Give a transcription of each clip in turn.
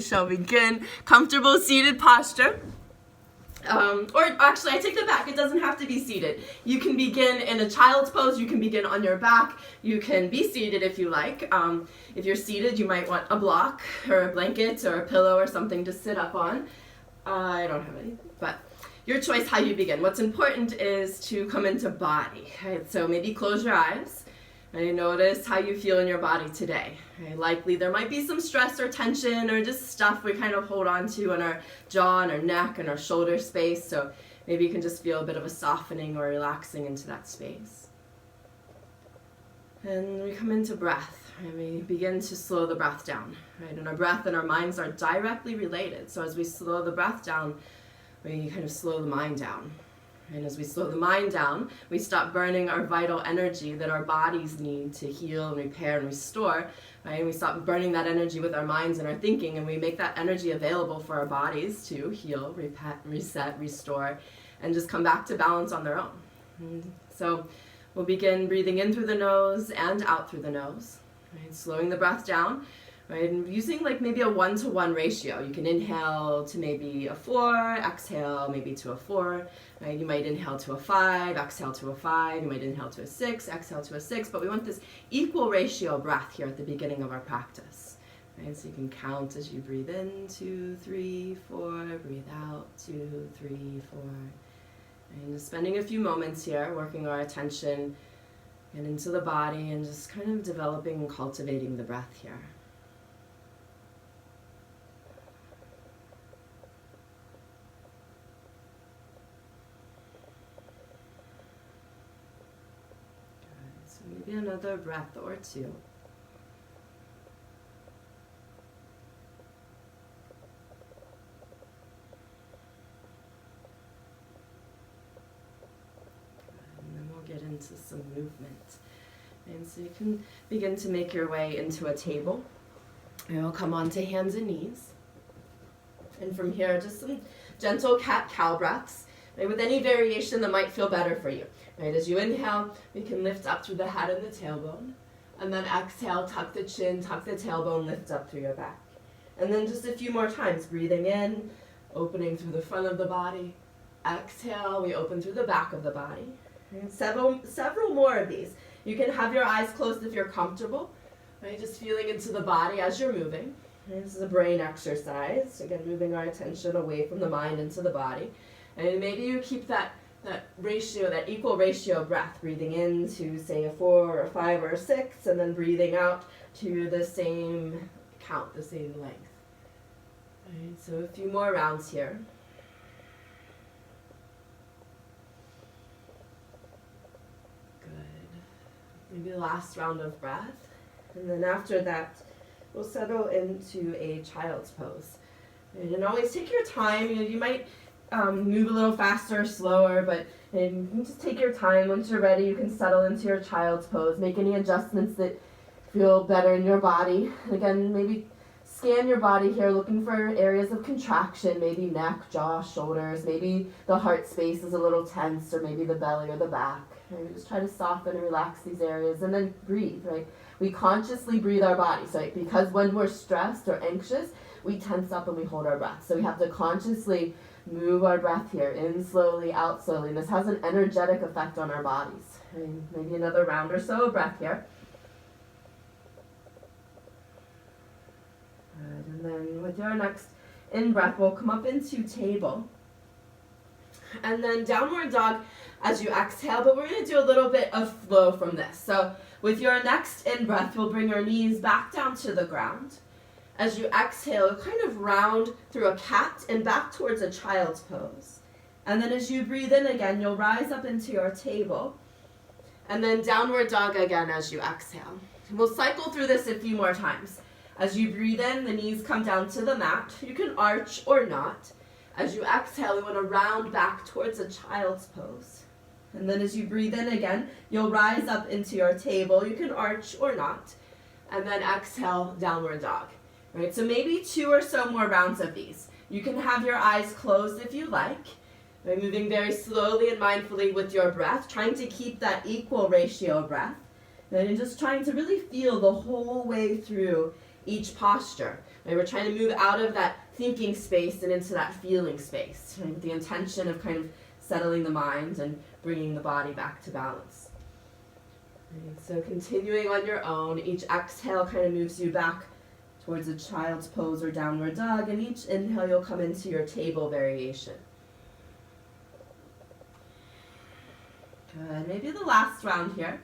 Shall begin. Comfortable seated posture. Or actually, I take that back. It doesn't have to be seated. You can begin in a child's pose. You can begin on your back. You can be seated if you like. If you're seated, you might want a block or a blanket or a pillow or something to sit up on. I don't have anything, but your choice how you begin. What's important is to come into body. Right? So maybe close your eyes. And notice how you feel in your body today. Right? Likely there might be some stress or tension or just stuff we kind of hold on to in our jaw and our neck and our shoulder space. So maybe you can just feel a bit of a softening or relaxing into that space. And we come into breath. And we begin to slow the breath down. Right? And our breath and our minds are directly related. So as we slow the breath down, we kind of slow the mind down. And as we slow the mind down, we stop burning our vital energy that our bodies need to heal and repair and restore. Right? And we stop burning that energy with our minds and our thinking, and we make that energy available for our bodies to heal, reset, restore, and just come back to balance on their own. And so we'll begin breathing in through the nose and out through the nose. Right? Slowing the breath down. Right, and using like maybe a 1-to-1 ratio. You can inhale to maybe a 4, exhale maybe to a 4. Right? You might inhale to a 5, exhale to a 5. You might inhale to a 6, exhale to a 6. But we want this equal ratio breath here at the beginning of our practice. Right? So you can count as you breathe in, 2, 3, 4. Breathe out, 2, 3, 4. And just spending a few moments here, working our attention and into the body and just kind of developing and cultivating the breath here. Maybe another breath or two. And then we'll get into some movement. And so you can begin to make your way into a table. And we'll come onto hands and knees. And from here, just some gentle cat-cow breaths. Right, with any variation that might feel better for you. Right, as you inhale, we can lift up through the head and the tailbone. And then exhale, tuck the chin, tuck the tailbone, lift up through your back. And then just a few more times, breathing in, opening through the front of the body. Exhale, we open through the back of the body. And several more of these. You can have your eyes closed if you're comfortable. Right, just feeling into the body as you're moving. And this is a brain exercise. Again, moving our attention away from the mind into the body. And maybe you keep that ratio, that equal ratio breath, breathing in to say a 4 or a 5 or a 6, and then breathing out to the same count, the same length. Right, so a few more rounds here. Good. Maybe the last round of breath. And then after that, we'll settle into a child's pose. And always take your time. You might move a little faster or slower, but you can just take your time. Once you're ready, you can settle into your child's pose. Make any adjustments that feel better in your body. Again, maybe scan your body here, looking for areas of contraction, maybe neck, jaw, shoulders. Maybe the heart space is a little tense, or maybe the belly or the back. Right? Just try to soften and relax these areas, and then breathe. Right? We consciously breathe our bodies, right? Because when we're stressed or anxious, we tense up and we hold our breath. So we have to consciously move our breath here, in slowly, out slowly. And this has an energetic effect on our bodies. And maybe another round or so of breath here. Good. And then with your next in-breath, we'll come up into table. And then downward dog as you exhale, but we're going to do a little bit of flow from this. So with your next in-breath, we'll bring your knees back down to the ground. As you exhale, kind of round through a cat and back towards a child's pose. And then as you breathe in again, you'll rise up into your table. And then downward dog again as you exhale. We'll cycle through this a few more times. As you breathe in, the knees come down to the mat. You can arch or not. As you exhale, we want to round back towards a child's pose. And then as you breathe in again, you'll rise up into your table. You can arch or not. And then exhale, downward dog. Right, so maybe 2 or so more rounds of these. You can have your eyes closed if you like. Right, moving very slowly and mindfully with your breath, trying to keep that equal ratio of breath. And just trying to really feel the whole way through each posture. Right? We're trying to move out of that thinking space and into that feeling space, right? With the intention of kind of settling the mind and bringing the body back to balance. Right? So continuing on your own, each exhale kind of moves you back towards a child's pose or downward dog, and each inhale you'll come into your table variation. Good. Maybe the last round here.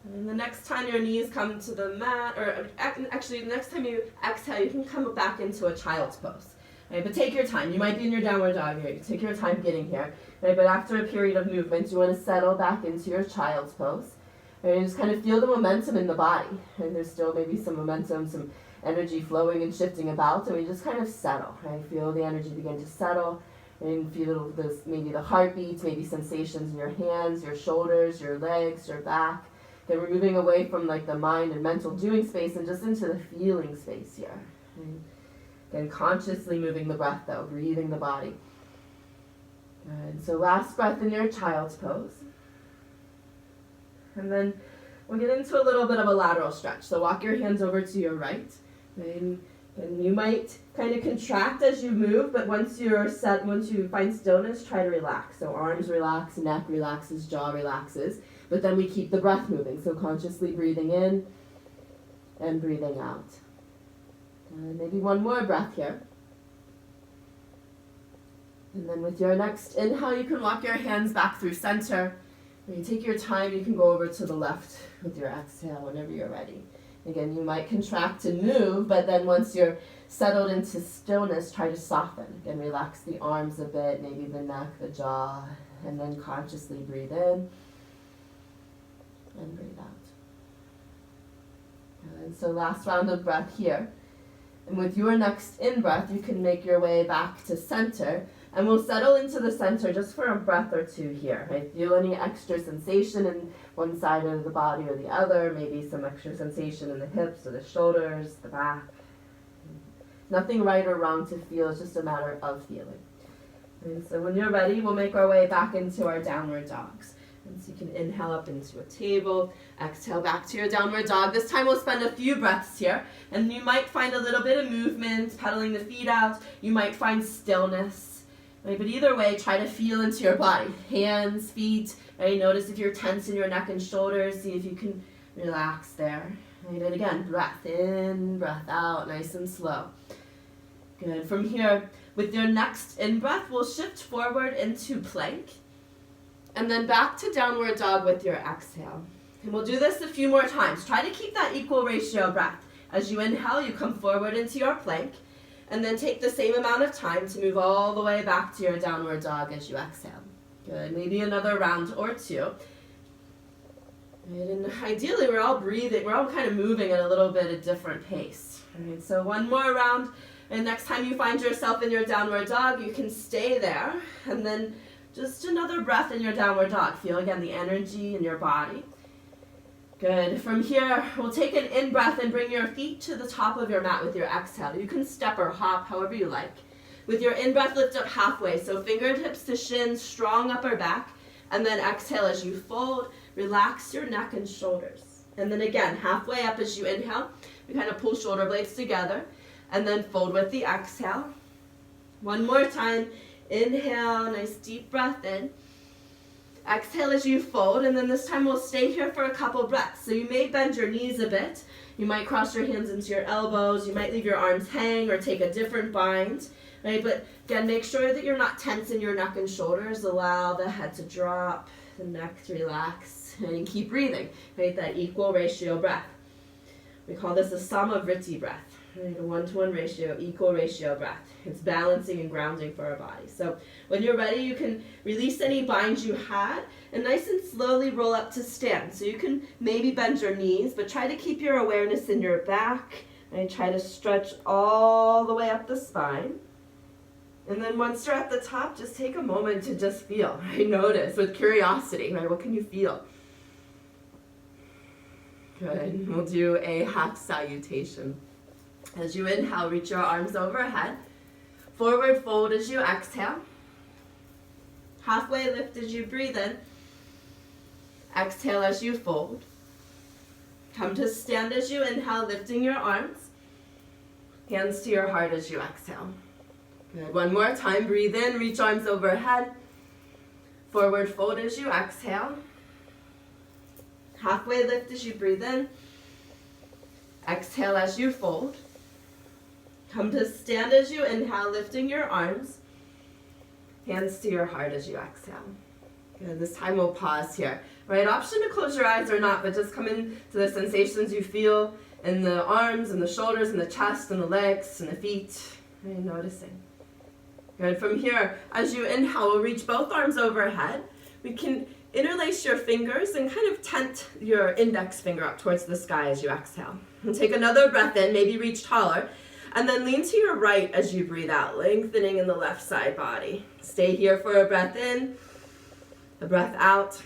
And the next time your knees come to the mat, or actually the next time you exhale, you can come back into a child's pose. Right? But take your time. You might be in your downward dog here. You take your time getting here. Right? But after a period of movement, you want to settle back into your child's pose. Right? And just kind of feel the momentum in the body. And there's still maybe some momentum, some energy flowing and shifting about, and we just kind of settle. Right? Feel the energy begin to settle. And feel this, maybe the heartbeats, maybe sensations in your hands, your shoulders, your legs, your back. Then we're moving away from like the mind and mental doing space and just into the feeling space here. Right? Again, consciously moving the breath though, breathing the body. Good. So last breath in your child's pose. And then we'll get into a little bit of a lateral stretch. So walk your hands over to your right. Right? And you might kind of contract as you move, but once you find stillness, try to relax. So arms relax, neck relaxes, jaw relaxes, but then we keep the breath moving. So consciously breathing in and breathing out. And maybe one more breath here. And then with your next inhale, you can walk your hands back through center. When you take your time, you can go over to the left with your exhale whenever you're ready. Again, you might contract and move, but then once you're settled into stillness, try to soften. Again, relax the arms a bit, maybe the neck, the jaw, and then consciously breathe in and breathe out. And so last round of breath here. And with your next in-breath, you can make your way back to center, and we'll settle into the center just for a breath or two here. Right? Feel any extra sensation in one side of the body or the other, maybe some extra sensation in the hips or the shoulders, the back. Nothing right or wrong to feel, it's just a matter of feeling. And so when you're ready, we'll make our way back into our downward dogs. And so you can inhale up into a table, exhale back to your downward dog. This time we'll spend a few breaths here, and you might find a little bit of movement, pedaling the feet out. You might find stillness. Right? But either way, try to feel into your body. Hands, feet, right? Notice if you're tense in your neck and shoulders. See if you can relax there. Right? And again, breath in, breath out, nice and slow. Good. From here, with your next in-breath, we'll shift forward into plank. And then back to downward dog with your exhale. And we'll do this a few more times. Try to keep that equal ratio breath. As you inhale, you come forward into your plank. And then take the same amount of time to move all the way back to your downward dog as you exhale. Good. Maybe another round or two. Right. And ideally, we're all breathing. We're all kind of moving at a little bit of different pace. Right. So one more round. And next time you find yourself in your downward dog, you can stay there. And then just another breath in your downward dog. Feel again the energy in your body. Good. From here, we'll take an in-breath and bring your feet to the top of your mat with your exhale. You can step or hop, however you like. With your in-breath, lift up halfway. So fingertips to shins, strong upper back. And then exhale as you fold. Relax your neck and shoulders. And then again, halfway up as you inhale, we kind of pull shoulder blades together. And then fold with the exhale. One more time. Inhale, nice deep breath in. Exhale as you fold, and then this time we'll stay here for a couple breaths. So you may bend your knees a bit. You might cross your hands into your elbows. You might leave your arms hang or take a different bind. Right? But again, make sure that you're not tense in your neck and shoulders. Allow the head to drop, the neck to relax, and keep breathing. Right? That equal ratio breath. We call this a Samavriti breath. Right, a 1-to-1 ratio, equal ratio breath. It's balancing and grounding for our body. So when you're ready, you can release any binds you had and nice and slowly roll up to stand. So you can maybe bend your knees, but try to keep your awareness in your back. And try to stretch all the way up the spine. And then once you're at the top, just take a moment to just feel. Right? Notice with curiosity. Right? What can you feel? Good. We'll do a half salutation. As you inhale, reach your arms overhead. Forward fold as you exhale. Halfway lift as you breathe in. Exhale as you fold. Come to stand as you inhale, lifting your arms. Hands to your heart as you exhale. Good. One more time. Breathe in, reach arms overhead. Forward fold as you exhale. Halfway lift as you breathe in. Exhale as you fold. Come to stand as you inhale, lifting your arms. Hands to your heart as you exhale. Good. This time we'll pause here. Right, option to close your eyes or not, but just come into the sensations you feel in the arms and the shoulders and the chest and the legs and the feet. And noticing. Good. From here, as you inhale, we'll reach both arms overhead. We can interlace your fingers and kind of tent your index finger up towards the sky as you exhale. And take another breath in, maybe reach taller. And then lean to your right as you breathe out, lengthening in the left side body. Stay here for a breath in, a breath out.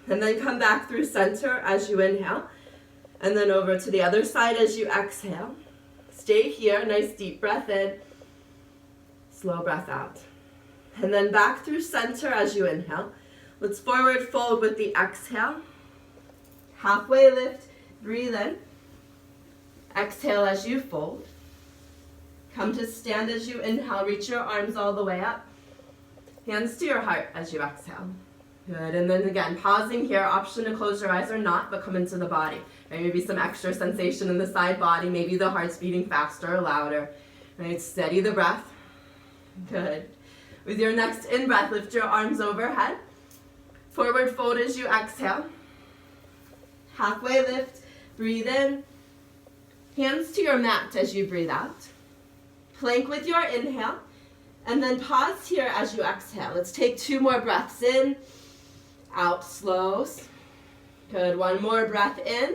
And then come back through center as you inhale. And then over to the other side as you exhale. Stay here, nice deep breath in. Slow breath out. And then back through center as you inhale. Let's forward fold with the exhale. Halfway lift, breathe in. Exhale as you fold. Come to stand as you inhale. Reach your arms all the way up. Hands to your heart as you exhale. Good. And then again, pausing here. Option to close your eyes or not, but come into the body. Right? Maybe some extra sensation in the side body. Maybe the heart's beating faster or louder. Right? Steady the breath. Good. With your next in-breath, lift your arms overhead. Forward fold as you exhale. Halfway lift. Breathe in. Hands to your mat as you breathe out. Plank with your inhale, and then pause here as you exhale. Let's take 2 more breaths in, out, slows. Good, 1 more breath in,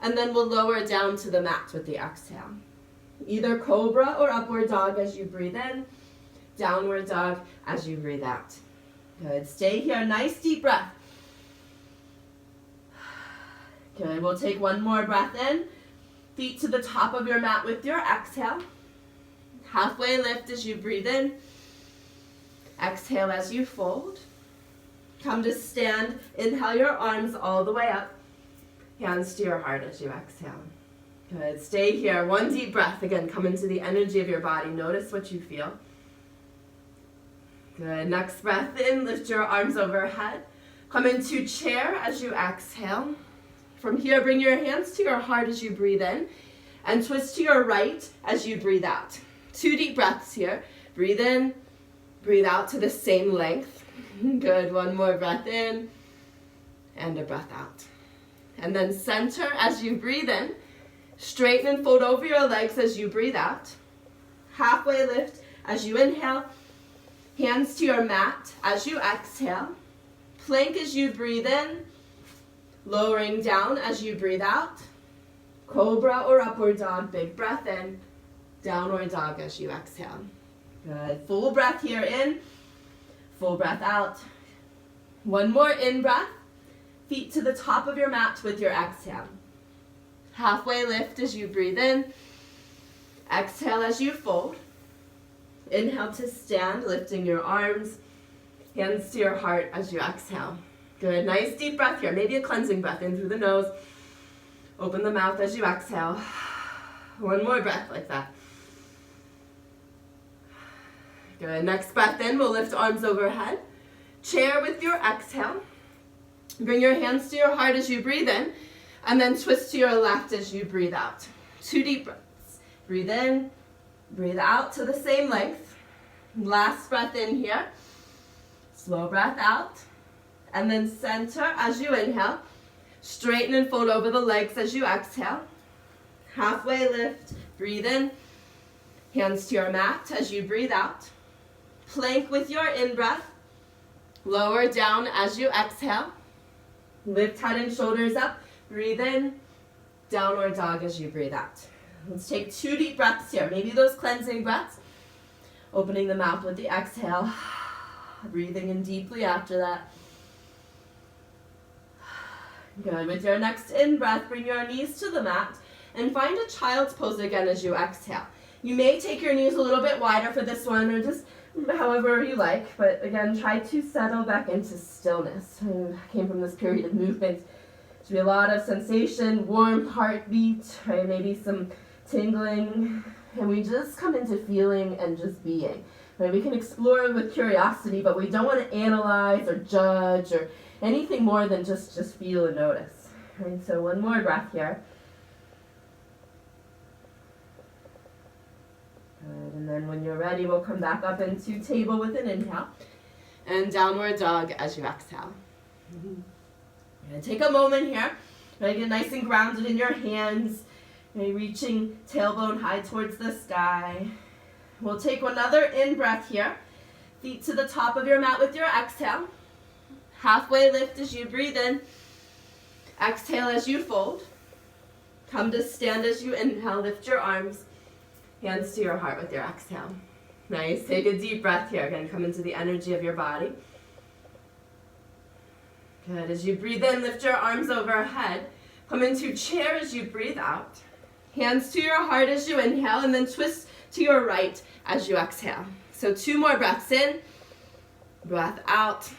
and then we'll lower down to the mat with the exhale. Either cobra or upward dog as you breathe in, downward dog as you breathe out. Good, stay here, nice deep breath. Good, we'll take 1 more breath in, feet to the top of your mat with your exhale. Halfway lift as you breathe in. Exhale as you fold. Come to stand. Inhale your arms all the way up. Hands to your heart as you exhale. Good. Stay here. 1 deep breath. Again, come into the energy of your body. Notice what you feel. Good. Next breath in. Lift your arms overhead. Come into chair as you exhale. From here, bring your hands to your heart as you breathe in. And twist to your right as you breathe out. 2 deep breaths here. Breathe in, breathe out to the same length. Good, 1 more breath in, and a breath out. And then center as you breathe in. Straighten and fold over your legs as you breathe out. Halfway lift as you inhale. Hands to your mat as you exhale. Plank as you breathe in. Lowering down as you breathe out. Cobra or upward dog, big breath in. Downward dog as you exhale. Good. Full breath here in. Full breath out. 1 more in breath. Feet to the top of your mat with your exhale. Halfway lift as you breathe in. Exhale as you fold. Inhale to stand, lifting your arms. Hands to your heart as you exhale. Good. Nice deep breath here. Maybe a cleansing breath in through the nose. Open the mouth as you exhale. 1 more breath like that. Good. Next breath in, we'll lift arms overhead. Chair with your exhale. Bring your hands to your heart as you breathe in, and then twist to your left as you breathe out. 2 deep breaths. Breathe in, breathe out to the same length. Last breath in here. Slow breath out. And then center as you inhale. Straighten and fold over the legs as you exhale. Halfway lift. Breathe in. Hands to your mat as you breathe out. Plank with your in-breath. Lower down as you exhale. Lift head and shoulders up. Breathe in. Downward dog as you breathe out. Let's take 2 deep breaths here. Maybe those cleansing breaths. Opening the mouth with the exhale. Breathing in deeply after that. Good. With your next in-breath, bring your knees to the mat and find a child's pose again as you exhale. You may take your knees a little bit wider for this one, or just however you like, but again, try to settle back into stillness. I came from this period of movement. Should be a lot of sensation, warm heartbeat, right? Maybe some tingling And we just come into feeling and just being. Right? We can explore with curiosity, but we don't want to analyze or judge or anything more than just feel and notice. Right? So one more breath here. Good. And then when you're ready, we'll come back up into table with an inhale. And downward dog as you exhale. And take a moment here. Right? Get nice and grounded in your hands. Right? Reaching tailbone high towards the sky. We'll take another in-breath here. Feet to the top of your mat with your exhale. Halfway lift as you breathe in. Exhale as you fold. Come to stand as you inhale. Lift your arms. Hands to your heart with your exhale. Nice. Take a deep breath here. Again, come into the energy of your body. Good. As you breathe in, lift your arms overhead. Come into chair as you breathe out. Hands to your heart as you inhale, and then twist to your right as you exhale. So 2 more breaths in. Breath out.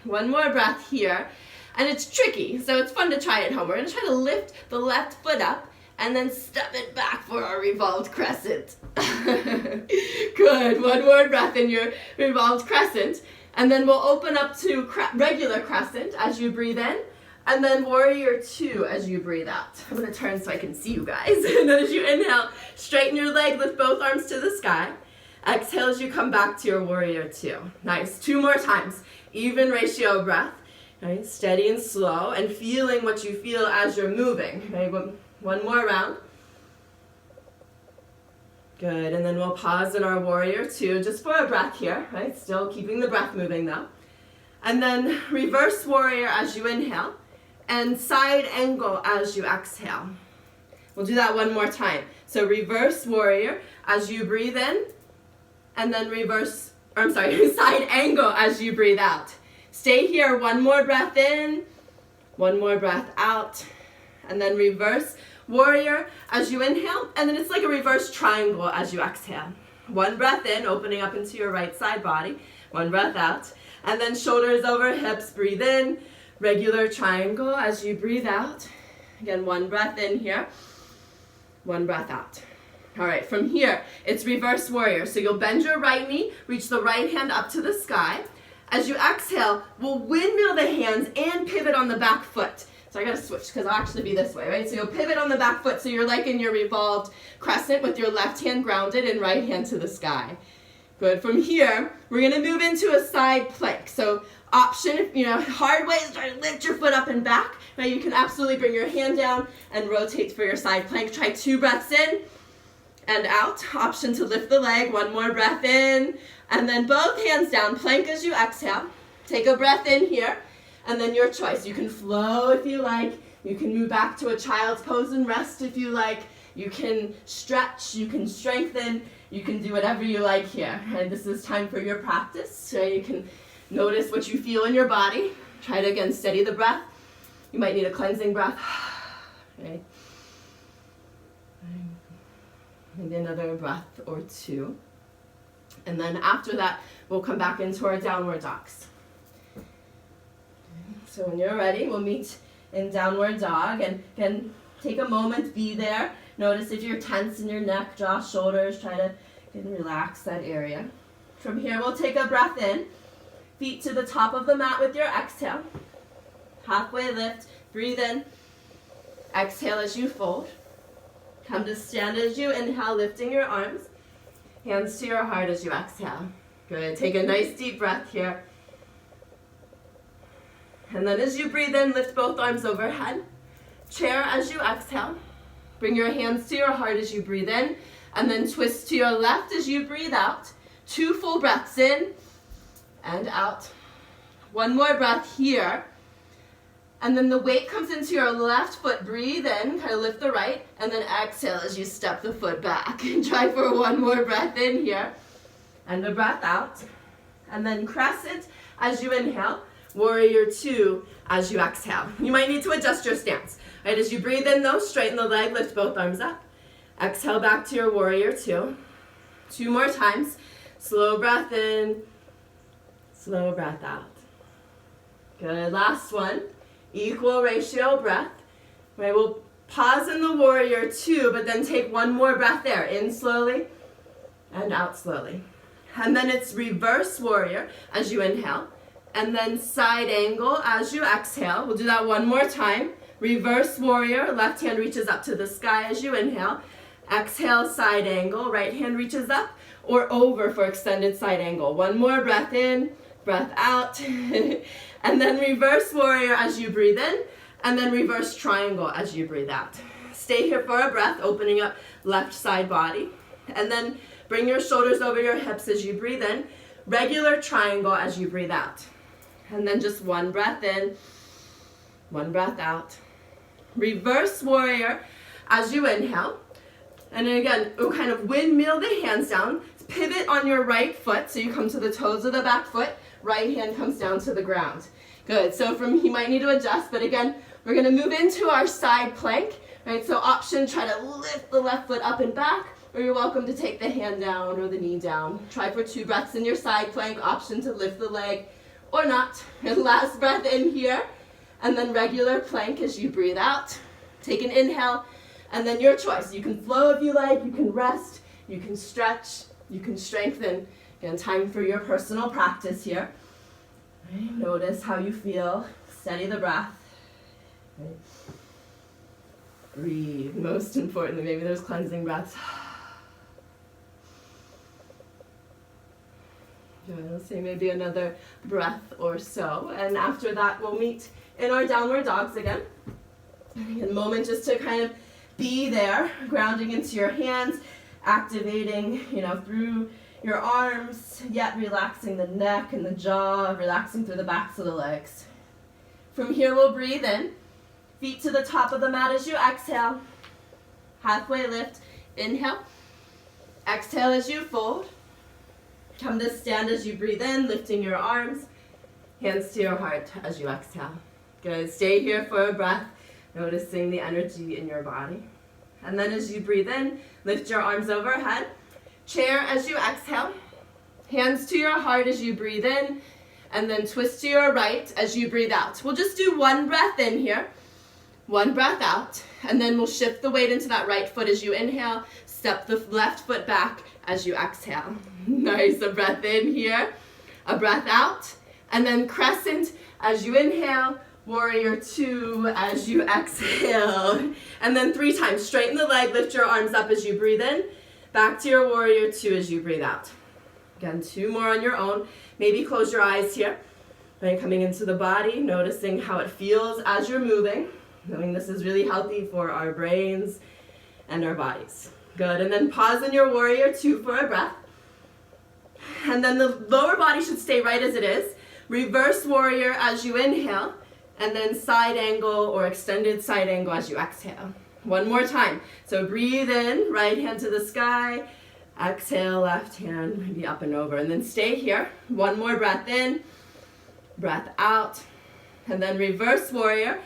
1 more breath here. And it's tricky, so it's fun to try at home. We're going to try to lift the left foot up and then step it back for our revolved crescent. Good. 1 more breath in your revolved crescent. And then we'll open up to regular crescent as you breathe in. And then warrior 2 as you breathe out. I'm going to turn so I can see you guys. And then as you inhale, straighten your leg, lift both arms to the sky. Exhale as you come back to your warrior 2. Nice. 2 more times. Even ratio breath. Right? Steady and slow, and feeling what you feel as you're moving. Right? 1 more round. Good. And then we'll pause in our warrior 2 just for a breath here. Right? Still keeping the breath moving though. And then reverse warrior as you inhale. And side angle as you exhale. We'll do that 1 more time. So reverse warrior as you breathe in, and then side angle as you breathe out. Stay here, 1 more breath in, 1 more breath out, and then reverse warrior as you inhale, and then it's like a reverse triangle as you exhale. 1 breath in, opening up into your right side body, 1 breath out, and then shoulders over hips, breathe in. Regular triangle as you breathe out. Again, 1 breath in here, 1 breath out. All right, from here, it's reverse warrior. So you'll bend your right knee, reach the right hand up to the sky. As you exhale, we'll windmill the hands and pivot on the back foot. So I gotta switch because I'll actually be this way, right? So you'll pivot on the back foot. So you're like in your revolved crescent with your left hand grounded and right hand to the sky. Good. From here, we're gonna move into a side plank. So option, hard way is try to lift your foot up and back. Right? You can absolutely bring your hand down and rotate for your side plank. Try 2 breaths in and out. Option to lift the leg. 1 more breath in, and then both hands down. Plank as you exhale. Take a breath in here, and then your choice. You can flow if you like. You can move back to a child's pose and rest if you like. You can stretch. You can strengthen. You can do whatever you like here. And this is time for your practice. So you can notice what you feel in your body. Try to, again, steady the breath. You might need a cleansing breath. Okay. Maybe another breath or 2. And then after that, we'll come back into our downward dogs. So when you're ready, we'll meet in downward dog. And again, take a moment, be there. Notice if you're tense in your neck, jaw, shoulders. Try to relax that area. From here, we'll take a breath in. Feet to the top of the mat with your exhale. Halfway lift. Breathe in. Exhale as you fold. Come to stand as you inhale, lifting your arms. Hands to your heart as you exhale. Good. Take a nice deep breath here. And then as you breathe in, lift both arms overhead. Chair as you exhale. Bring your hands to your heart as you breathe in. And then twist to your left as you breathe out. 2 full breaths in and out. 1 more breath here. And then the weight comes into your left foot. Breathe in, kind of lift the right, and then exhale as you step the foot back. And try for 1 more breath in here. And a breath out. And then crescent as you inhale. Warrior 2 as you exhale. You might need to adjust your stance. Right, as you breathe in though, straighten the leg, lift both arms up. Exhale back to your warrior 2. 2 more times. Slow breath in, slow breath out. Good, last one. Equal ratio breath. Right, we'll Pause in the warrior two, but then take one more breath there. In slowly and out slowly. And then it's reverse warrior as you inhale. And then side angle as you exhale. We'll do that one more time. Reverse warrior, left hand reaches up to the sky as you inhale. Exhale, side angle, right hand reaches up or over for extended side angle. One more breath in, breath out. And then reverse warrior as you breathe in. And then reverse triangle as you breathe out. Stay here for a breath, opening up left side body. And then bring your shoulders over your hips as you breathe in. Regular triangle as you breathe out. And then just one breath in, one breath out. Reverse warrior as you inhale. And then again, we'll kind of windmill the hands down. Pivot on your right foot, so you come to the toes of the back foot. Right hand comes down to the ground. Good, so you might need to adjust, but again, we're gonna move into our side plank. Right, so option, try to lift the left foot up and back, or you're welcome to take the hand down or the knee down. Try for 2 breaths in your side plank, option to lift the leg or not. And last breath in here, and then regular plank as you breathe out. Take an inhale, and then your choice. You can flow if you like, you can rest, you can stretch, you can strengthen. Again, time for your personal practice here. Right, notice how you feel, steady the breath. Right. Breathe, most importantly, maybe there's cleansing breaths. Good, let's say maybe another breath or so, and after that we'll meet in our downward dogs again. A moment just to kind of be there, grounding into your hands, activating, through your arms, yet relaxing the neck and the jaw, relaxing through the backs of the legs. From here we'll breathe in, feet to the top of the mat as you exhale, halfway lift, inhale, exhale as you fold, come to stand as you breathe in, lifting your arms, hands to your heart as you exhale. Good, stay here for a breath, noticing the energy in your body. And then as you breathe in, lift your arms overhead, chair as you exhale, hands to your heart as you breathe in, and then twist to your right as you breathe out. We'll just do one breath in here, one breath out, and then we'll shift the weight into that right foot as you inhale, step the left foot back as you exhale. Nice, a breath in here, a breath out, and then crescent as you inhale, warrior two as you exhale. And then 3 times, straighten the leg, lift your arms up as you breathe in, back to your warrior two as you breathe out. Again, 2 more on your own. Maybe close your eyes here. Right, coming into the body, noticing how it feels as you're moving, knowing this is really healthy for our brains and our bodies. Good, and then pause in your warrior two for a breath. And then the lower body should stay right as it is. Reverse warrior as you inhale, and then side angle or extended side angle as you exhale. One more time. So breathe in, right hand to the sky. Exhale, left hand, maybe up and over. And then stay here. One more breath in, breath out. And then reverse warrior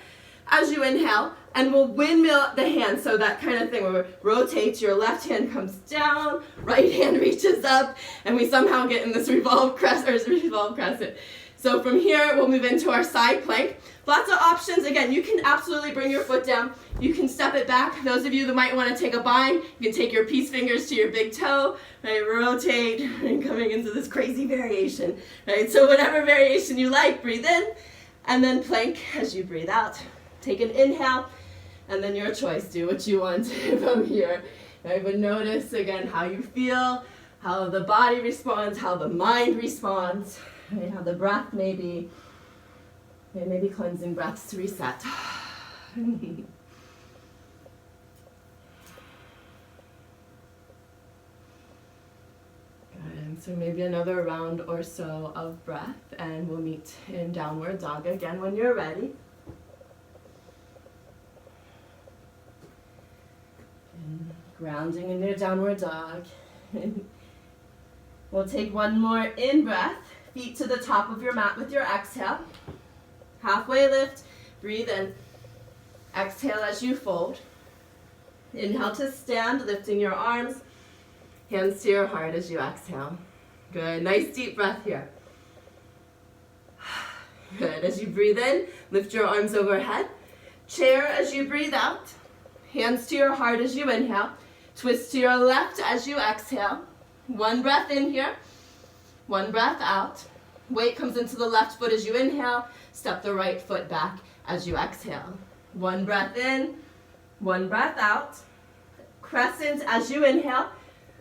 as you inhale. And we'll windmill the hands, so that kind of thing where we rotate, your left hand comes down, right hand reaches up, and we somehow get in this revolve crescent. So from here, we'll move into our side plank. Lots of options. Again, you can absolutely bring your foot down. You can step it back. Those of you that might want to take a bind, you can take your peace fingers to your big toe, right? Rotate, and coming into this crazy variation, right? So whatever variation you like, breathe in, and then plank as you breathe out. Take an inhale, and then your choice. Do what you want from here. Right? But notice, again, how you feel, how the body responds, how the mind responds. Right, how the breath maybe cleansing breaths to reset. Good. So maybe another round or so of breath, and we'll meet in downward dog again when you're ready. And grounding in your downward dog. We'll take one more in breath. Feet to the top of your mat with your exhale. Halfway lift, breathe in. Exhale as you fold. Inhale to stand, lifting your arms. Hands to your heart as you exhale. Good, nice deep breath here. Good, as you breathe in, lift your arms overhead. Chair as you breathe out. Hands to your heart as you inhale. Twist to your left as you exhale. One breath in here. One breath out. Weight comes into the left foot as you inhale. Step the right foot back as you exhale. One breath in. One breath out. Crescent as you inhale.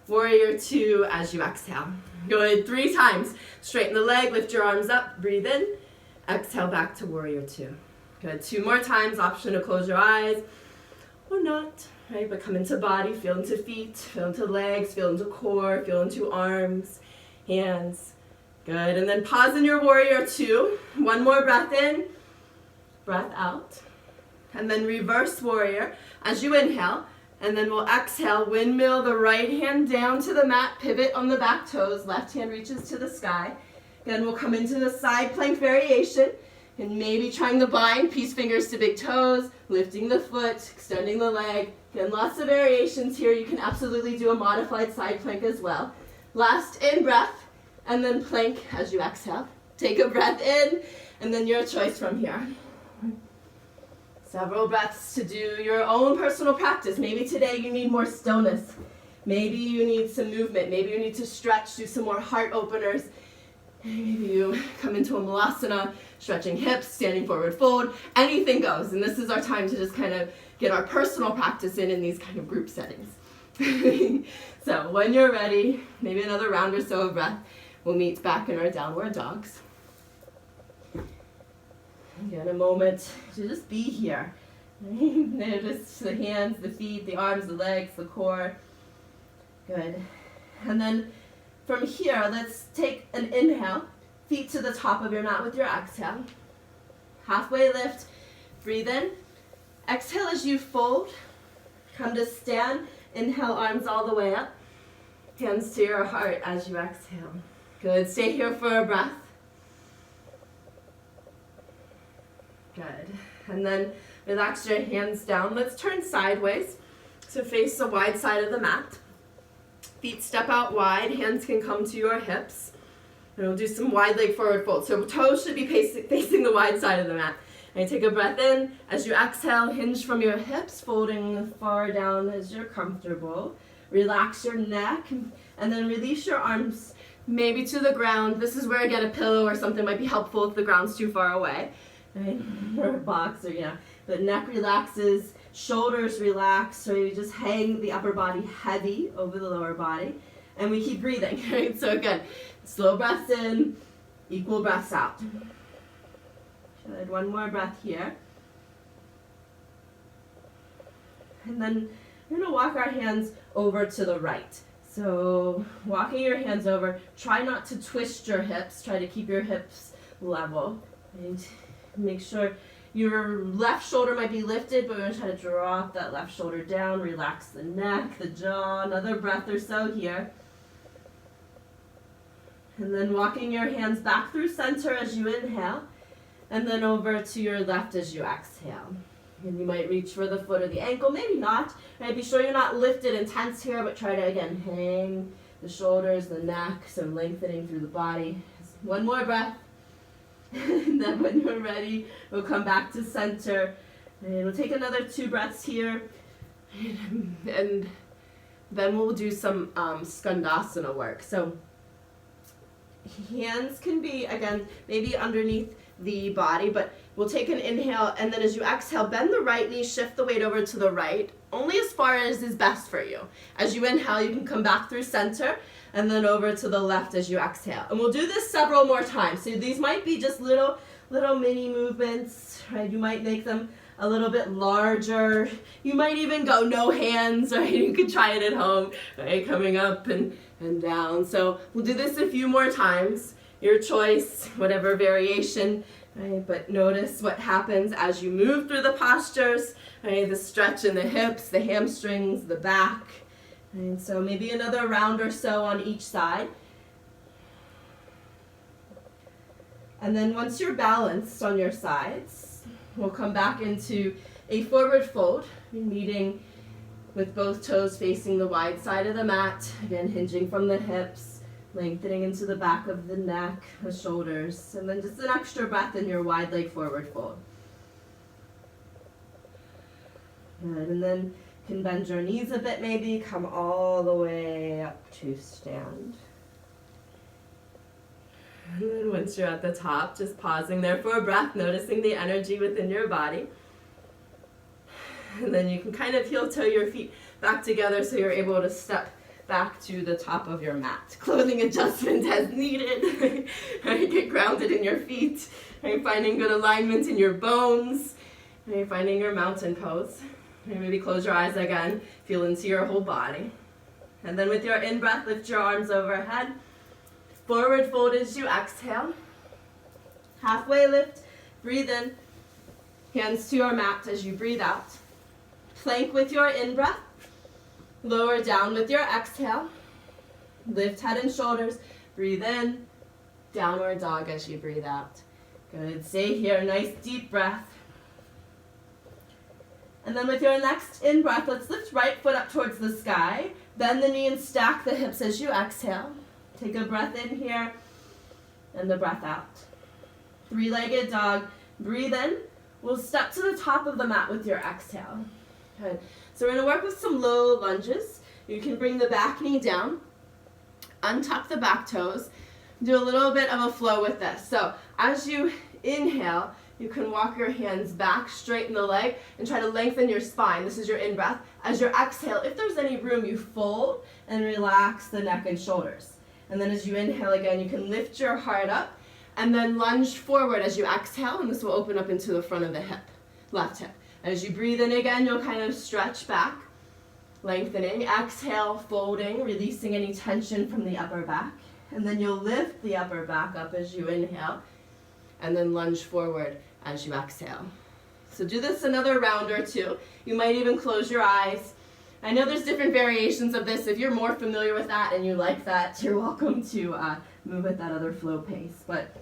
Warrior two as you exhale. Good. 3 times. Straighten the leg. Lift your arms up. Breathe in. Exhale back to warrior two. Good. 2 more times. Option to close your eyes or not. Right? But come into body. Feel into feet. Feel into legs. Feel into core. Feel into arms. Hands. Good. And then pause in your warrior two. 1 more breath in. Breath out. And then reverse warrior as you inhale. And then we'll exhale, windmill the right hand down to the mat, pivot on the back toes, left hand reaches to the sky. Then we'll come into the side plank variation, and maybe trying the bind, peace fingers to big toes, lifting the foot, extending the leg. Again, lots of variations here. You can absolutely do a modified side plank as well. Last in breath, and then plank as you exhale. Take a breath in, and then your choice from here. Several breaths to do your own personal practice. Maybe today you need more stillness. Maybe you need some movement. Maybe you need to stretch, do some more heart openers. Maybe you come into a malasana, stretching hips, standing forward fold. Anything goes. And this is our time to just kind of get our personal practice in these kind of group settings. So when you're ready, maybe another round or so of breath, we'll meet back in our downward dogs. Again, a moment to just be here. Notice the hands, the feet, the arms, the legs, the core. Good. And then from here, let's take an inhale. Feet to the top of your mat with your exhale. Halfway lift. Breathe in. Exhale as you fold. Come to stand. Inhale, arms all the way up. Hands to your heart as you exhale. Good. Stay here for a breath. Good. And then relax your hands down. Let's turn sideways. So face the wide side of the mat. Feet step out wide. Hands can come to your hips. And we'll do some wide leg forward fold. So toes should be facing the wide side of the mat. And take a breath in. As you exhale, hinge from your hips, folding far down as you're comfortable. Relax your neck. And then release your arms maybe to the ground. This is where I get a pillow or something might be helpful if the ground's too far away. Right? Or a box, or the neck relaxes, shoulders relax, so you just hang the upper body heavy over the lower body, and we keep breathing, right? So again, slow breaths in, equal breaths out. Good. 1 more breath here. And then we're going to walk our hands over to the right. So walking your hands over, try not to twist your hips, try to keep your hips level, right? Make sure your left shoulder might be lifted, but we're going to try to drop that left shoulder down, relax the neck, the jaw, another breath or so here. And then walking your hands back through center as you inhale, and then over to your left as you exhale. And you might reach for the foot or the ankle, maybe not. Right? Be sure you're not lifted and tense here, but try to, again, hang the shoulders, the neck, some lengthening through the body. 1 more breath. And then when you're ready, we'll come back to center. And we'll take another 2 breaths here. And then we'll do some skandasana work. So hands can be, again, maybe underneath the body, but we'll take an inhale, and then as you exhale, bend the right knee, shift the weight over to the right, only as far as is best for you. As you inhale, you can come back through center, and then over to the left as you exhale. And we'll do this several more times. So these might be just little mini movements, right? You might make them a little bit larger. You might even go no hands, right? You can try it at home, right? Coming up and down. So we'll do this a few more times. Your choice, whatever variation, right? But notice what happens as you move through the postures, right? The stretch in the hips, the hamstrings, the back. And so maybe another round or so on each side. And then once you're balanced on your sides, we'll come back into a forward fold, meeting with both toes facing the wide side of the mat, again hinging from the hips, lengthening into the back of the neck, the shoulders, and then just an extra breath in your wide leg forward fold. Good, and then you can bend your knees a bit maybe, come all the way up to stand. And then once you're at the top, just pausing there for a breath, noticing the energy within your body. And then you can kind of heel toe your feet back together so you're able to step back to the top of your mat. Clothing adjustment as needed. Right? Get grounded in your feet. Right? Finding good alignment in your bones. Right? Finding your mountain pose. Right? Maybe close your eyes again. Feel into your whole body. And then with your in-breath, lift your arms overhead. Forward fold as you exhale. Halfway lift. Breathe in. Hands to your mat as you breathe out. Plank with your in-breath. Lower down with your exhale. Lift head and shoulders. Breathe in. Downward dog as you breathe out. Good. Stay here. Nice deep breath. And then with your next in-breath, let's lift right foot up towards the sky. Bend the knee and stack the hips as you exhale. Take a breath in here and the breath out. Three-legged dog. Breathe in. We'll step to the top of the mat with your exhale. Good. So we're going to work with some low lunges. You can bring the back knee down, untuck the back toes, do a little bit of a flow with this. So as you inhale, you can walk your hands back, straighten the leg, and try to lengthen your spine. This is your in-breath. As you exhale, if there's any room, you fold and relax the neck and shoulders. And then as you inhale again, you can lift your heart up and then lunge forward as you exhale, and this will open up into the front of the hip, left hip. As you breathe in again, you'll kind of stretch back, lengthening. Exhale, folding, releasing any tension from the upper back. And then you'll lift the upper back up as you inhale, and then lunge forward as you exhale. So do this another round or two. You might even close your eyes. I know there's different variations of this. If you're more familiar with that and you like that, you're welcome to move at that other flow pace. But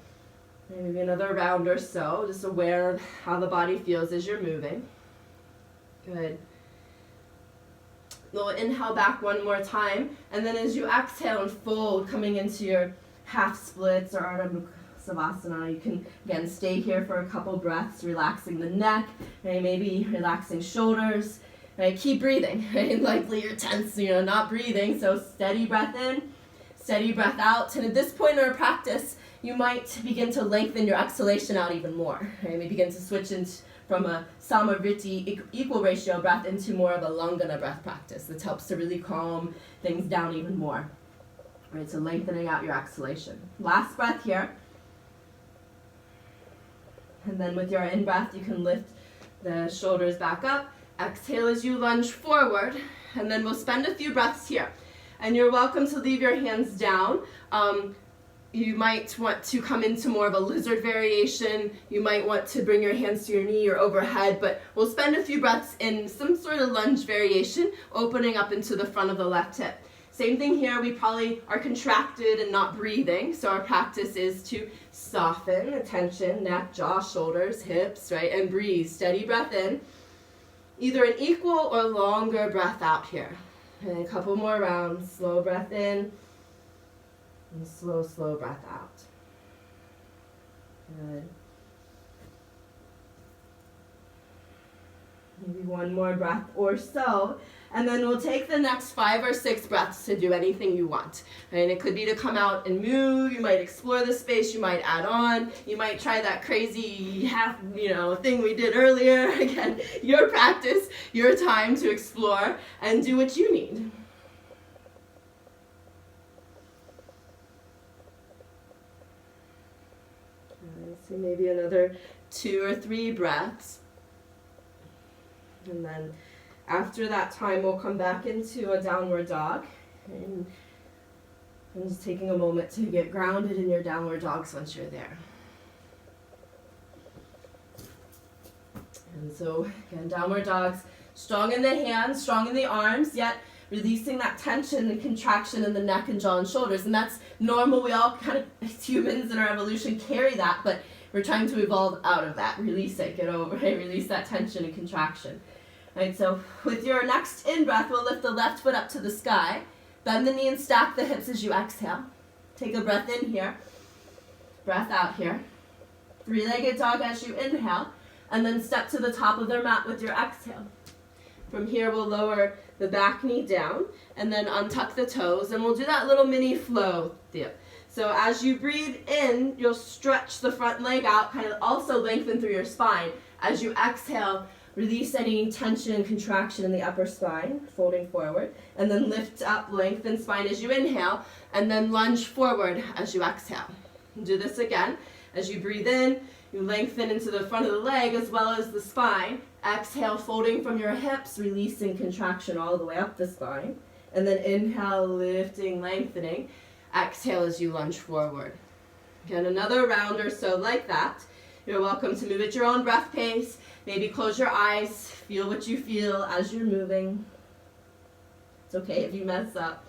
maybe another round or so, just aware of how the body feels as you're moving. Good. Little inhale back one more time, and then as you exhale and fold, coming into your half splits or Ardha Savasana, you can again stay here for a couple breaths, relaxing the neck, right? Maybe relaxing shoulders. Right? Keep breathing. Right? Likely you're tense, not breathing, so steady breath in, steady breath out. And at this point in our practice, you might begin to lengthen your exhalation out even more. Right? Maybe begin to switch from a Samavriti equal ratio breath into more of a Langana breath practice. This helps to really calm things down even more. Right? So lengthening out your exhalation. Last breath here. And then with your in-breath, you can lift the shoulders back up. Exhale as you lunge forward, and then we'll spend a few breaths here. And you're welcome to leave your hands down. You might want to come into more of a lizard variation. You might want to bring your hands to your knee or overhead, but we'll spend a few breaths in some sort of lunge variation, opening up into the front of the left hip. Same thing here, we probably are contracted and not breathing, so our practice is to soften the tension, neck, jaw, shoulders, hips, right, and breathe. Steady breath in. Either an equal or longer breath out here. And a couple more rounds. Slow breath in and slow breath out. Good. Maybe one more breath or so. And then we'll take the next 5 or 6 breaths to do anything you want. And it could be to come out and move. You might explore the space. You might add on. You might try that crazy half, thing we did earlier. Again, your practice, your time to explore and do what you need. So maybe another 2 or 3 breaths. And then after that time, we'll come back into a downward dog. And just taking a moment to get grounded in your downward dogs once you're there. And so, again, downward dogs, strong in the hands, strong in the arms, yet releasing that tension and contraction in the neck and jaw and shoulders. And that's normal. We all kind of, as humans in our evolution, carry that, but we're trying to evolve out of that. Release it, get over it, release that tension and contraction. Right, so with your next in-breath, we'll lift the left foot up to the sky. Bend the knee and stack the hips as you exhale. Take a breath in here. Breath out here. Three-legged dog as you inhale. And then step to the top of their mat with your exhale. From here, we'll lower the back knee down and then untuck the toes, and we'll do that little mini flow dip. So as you breathe in, you'll stretch the front leg out, kind of also lengthen through your spine. As you exhale, release any tension and contraction in the upper spine, folding forward, and then lift up, lengthen spine as you inhale, and then lunge forward as you exhale. Do this again. As you breathe in, you lengthen into the front of the leg as well as the spine. Exhale, folding from your hips, releasing contraction all the way up the spine. And then inhale, lifting, lengthening. Exhale as you lunge forward. Again, another round or so like that. You're welcome to move at your own breath pace. Maybe close your eyes, feel what you feel as you're moving. It's okay if you mess up.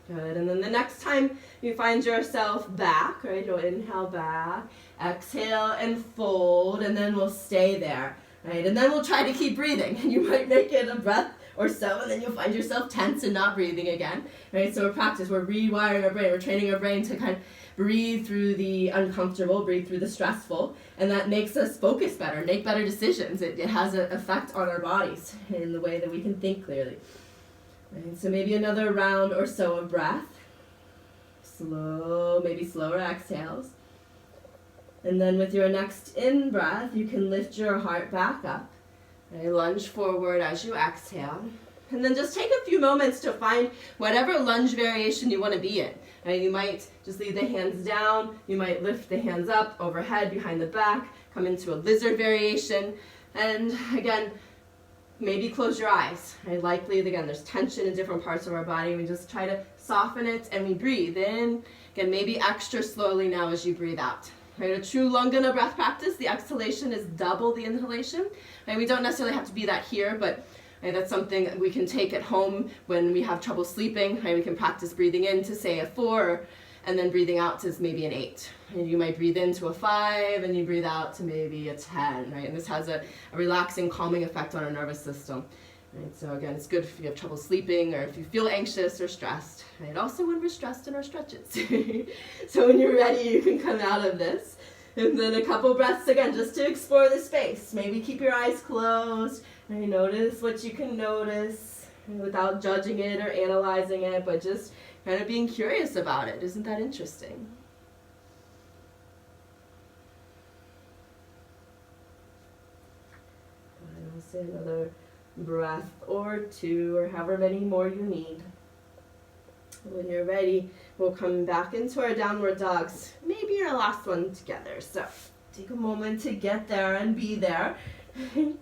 Good, and then the next time you find yourself back, right, you'll inhale back, exhale and fold, and then we'll stay there, right? And then we'll try to keep breathing, and you might make it a breath or so, and then you'll find yourself tense and not breathing again, right? So we're rewiring our brain, we're training our brain to kind of breathe through the uncomfortable, breathe through the stressful, and that makes us focus better, make better decisions. It has an effect on our bodies in the way that we can think clearly. Right, so maybe another round or so of breath. Slow, maybe slower exhales. And then with your next in-breath, you can lift your heart back up. Right, lunge forward as you exhale. And then just take a few moments to find whatever lunge variation you want to be in. Right, you might just leave the hands down. You might lift the hands up, overhead, behind the back, come into a lizard variation. And again, maybe close your eyes. Right? Likely, again, there's tension in different parts of our body. We just try to soften it and we breathe in. Again, maybe extra slowly now as you breathe out. Right? A true Lungana breath practice, the exhalation is double the inhalation. Right? We don't necessarily have to be that here, but right, that's something that we can take at home when we have trouble sleeping. Right? We can practice breathing in to say a 4, and then breathing out to maybe an 8. And you might breathe into a 5, and you breathe out to maybe a 10, right? And this has a relaxing, calming effect on our nervous system. Right? So again, it's good if you have trouble sleeping or if you feel anxious or stressed. Right? Also when we're stressed in our stretches. So when you're ready, you can come out of this. And then a couple breaths again, just to explore the space. Maybe keep your eyes closed, and notice what you can notice without judging it or analyzing it, but just kind of being curious about it. Isn't that interesting? And I'll say another breath or 2, or however many more you need. When you're ready, we'll come back into our downward dogs. Maybe our last one together. So take a moment to get there and be there. And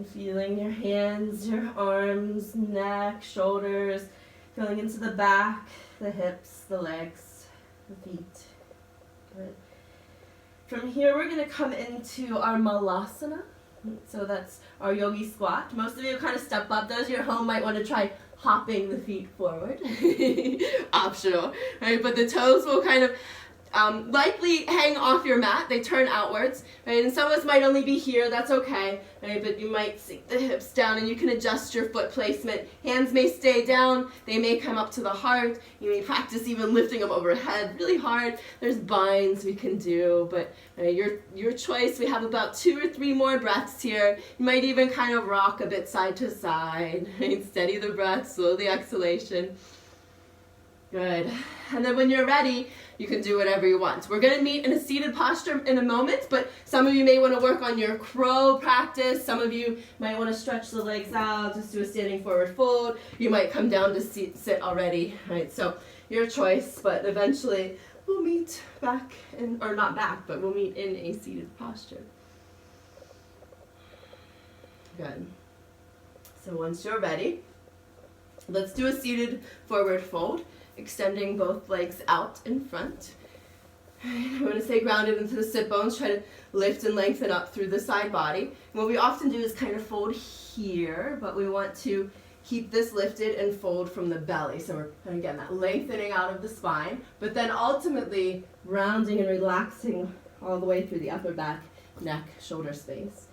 feeling your hands, your arms, neck, shoulders, feeling into the back, the hips, the legs, the feet. Good. From here, we're going to come into our malasana. So that's our yogi squat. Most of you kind of step up. Those of you at home might want to try hopping the feet forward. Optional, right? But the toes will kind of likely hang off your mat. They turn outwards, right? And some of us might only be here. That's okay, right? But you might sink the hips down, and you can adjust your foot placement. Hands may stay down. They may come up to the heart. You may practice even lifting them overhead really hard. There's binds we can do, but your choice. We have about 2 or 3 more breaths here. You might even kind of rock a bit side to side, right? Steady the breath, slow the exhalation. Good. And then when you're ready, you can do whatever you want. We're going to meet in a seated posture in a moment, but some of you may want to work on your crow practice. Some of you might want to stretch the legs out, just do a standing forward fold. You might come down to sit already, right? So your choice, but eventually we'll meet back, or not back, but we'll meet in a seated posture. Good. So once you're ready, let's do a seated forward fold. Extending both legs out in front. I want to stay grounded into the sit bones. Try to lift and lengthen up through the side body. And what we often do is kind of fold here, but we want to keep this lifted and fold from the belly. So we're, again, that lengthening out of the spine, but then ultimately rounding and relaxing all the way through the upper back, neck, shoulder space.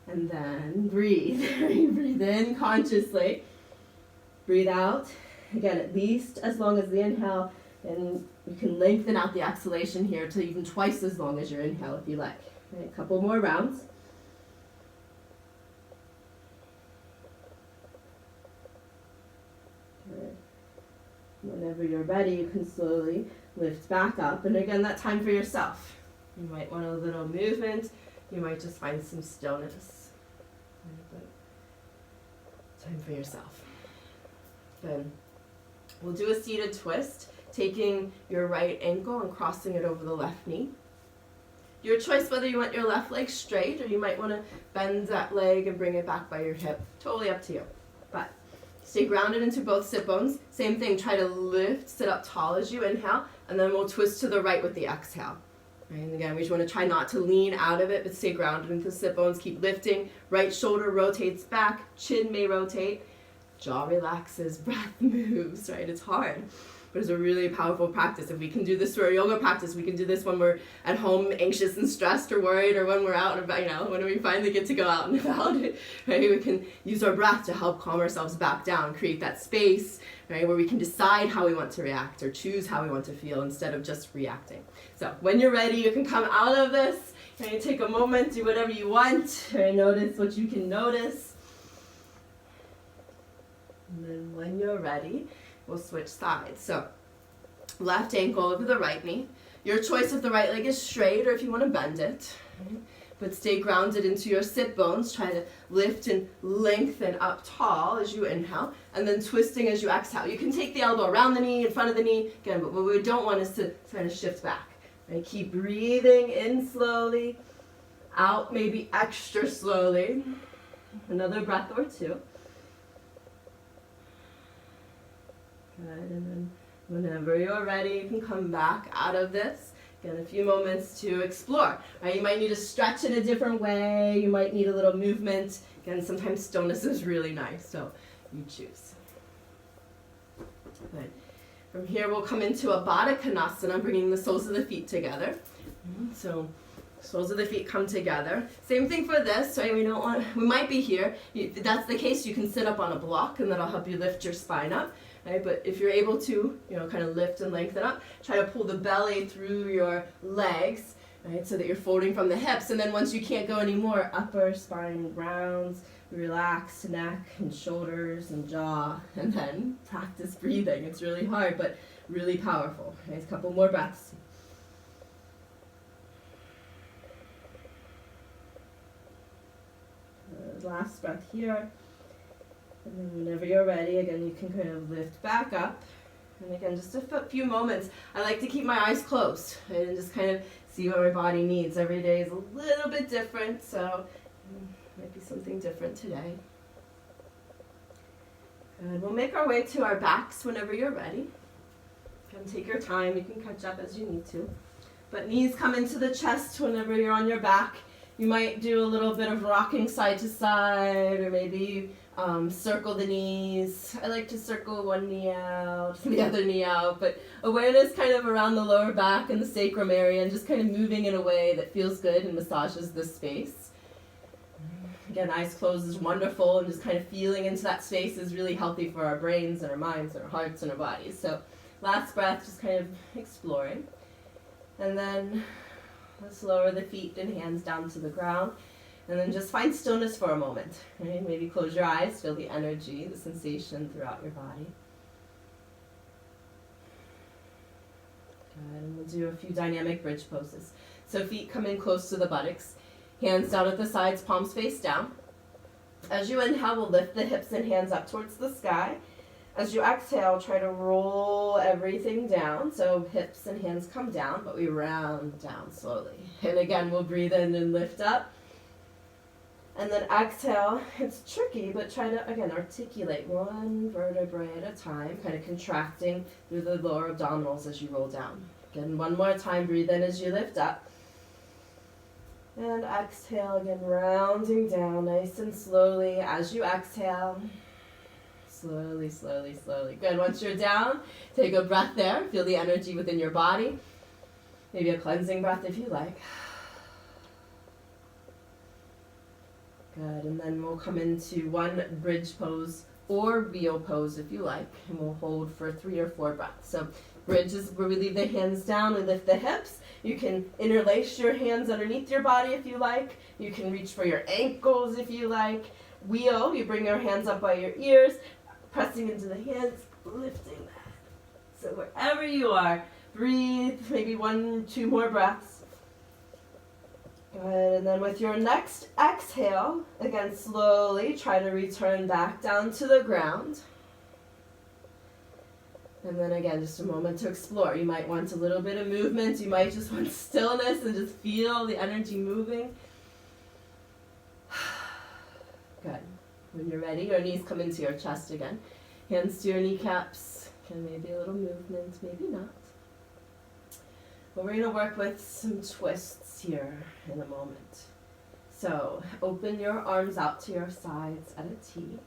And then breathe. Breathe in consciously. Breathe out. Again, at least as long as the inhale, and you can lengthen out the exhalation here to even twice as long as your inhale if you like. Right, a couple more rounds. Whenever you're ready, you can slowly lift back up. And again, that time for yourself. You might want a little movement. You might just find some stillness. But time for yourself. Good. We'll do a seated twist, taking your right ankle and crossing it over the left knee. Your choice whether you want your left leg straight or you might want to bend that leg and bring it back by your hip. Totally up to you. But stay grounded into both sit bones. Same thing, try to lift, sit up tall as you inhale, and then we'll twist to the right with the exhale. Right, and again, we just want to try not to lean out of it, but stay grounded into the sit bones. Keep lifting. Right shoulder rotates back, chin may rotate, jaw relaxes, breath moves, right? It's hard, but it's a really powerful practice. If we can do this through our yoga practice, we can do this when we're at home anxious and stressed or worried, or when we're out and about, when we finally get to go out and about, right? We can use our breath to help calm ourselves back down, create that space, right, where we can decide how we want to react or choose how we want to feel instead of just reacting. So when you're ready, you can come out of this, and take a moment, do whatever you want, and notice what you can notice. And then when you're ready, we'll switch sides. So left ankle over the right knee. Your choice if the right leg is straight or if you want to bend it. But stay grounded into your sit bones. Try to lift and lengthen up tall as you inhale, and then twisting as you exhale. You can take the elbow around the knee, in front of the knee. Again, but what we don't want is to kind of shift back. Right? Keep breathing in slowly, out maybe extra slowly. Another breath or two. Good, and then whenever you're ready, you can come back out of this. Again, a few moments to explore. Right? You might need to stretch in a different way. You might need a little movement. Again, sometimes stillness is really nice, so you choose. Good. From here, we'll come into a Baddha Konasana, bringing the soles of the feet together. So soles of the feet come together. Same thing for this, right? We might be here. If that's the case, you can sit up on a block, and that'll help you lift your spine up. Right? But if you're able to, kind of lift and lengthen up, try to pull the belly through your legs, right? So that you're folding from the hips. And then once you can't go anymore, upper spine rounds, relax neck and shoulders and jaw, and then practice breathing. It's really hard, but really powerful. Right? A couple more breaths. Last breath here. And then whenever you're ready, again, you can kind of lift back up. And again, just a few moments. I like to keep my eyes closed, right, and just kind of see what my body needs. Every day is a little bit different, so might be something different today. Good. We'll make our way to our backs whenever you're ready. Again, take your time. You can catch up as you need to. But knees come into the chest whenever you're on your back. You might do a little bit of rocking side to side, or maybe circle the knees. I like to circle one knee out, the other knee out, but awareness kind of around the lower back and the sacrum area, and just kind of moving in a way that feels good and massages the space. Again, eyes closed is wonderful, and just kind of feeling into that space is really healthy for our brains and our minds and our hearts and our bodies. So last breath, just kind of exploring. And then let's lower the feet and hands down to the ground. And then just find stillness for a moment. Right? Maybe close your eyes, feel the energy, the sensation throughout your body. Good, and we'll do a few dynamic bridge poses. So feet come in close to the buttocks, hands down at the sides, palms face down. As you inhale, we'll lift the hips and hands up towards the sky. As you exhale, try to roll everything down. So hips and hands come down, but we round down slowly. And again, we'll breathe in and lift up. And then exhale. It's tricky, but try to, again, articulate one vertebrae at a time, kind of contracting through the lower abdominals as you roll down. Again, one more time, breathe in as you lift up. And exhale, again, rounding down nice and slowly as you exhale. Slowly, slowly, slowly. Good. Once you're down, take a breath there. Feel the energy within your body. Maybe a cleansing breath if you like. Good. And then we'll come into one bridge pose or wheel pose if you like. And we'll hold for 3 or 4 breaths. So bridge is where we leave the hands down. We lift the hips. You can interlace your hands underneath your body if you like. You can reach for your ankles if you like. Wheel, you bring your hands up by your ears, pressing into the hands, lifting that. So wherever you are, breathe, maybe 1, 2 more breaths. Good, and then with your next exhale, again, slowly try to return back down to the ground. And then again, just a moment to explore. You might want a little bit of movement. You might just want stillness and just feel the energy moving. Good. When you're ready, your knees come into your chest again. Hands to your kneecaps. Again, maybe a little movement, maybe not. But we're going to work with some twists here in a moment. So open your arms out to your sides at a T.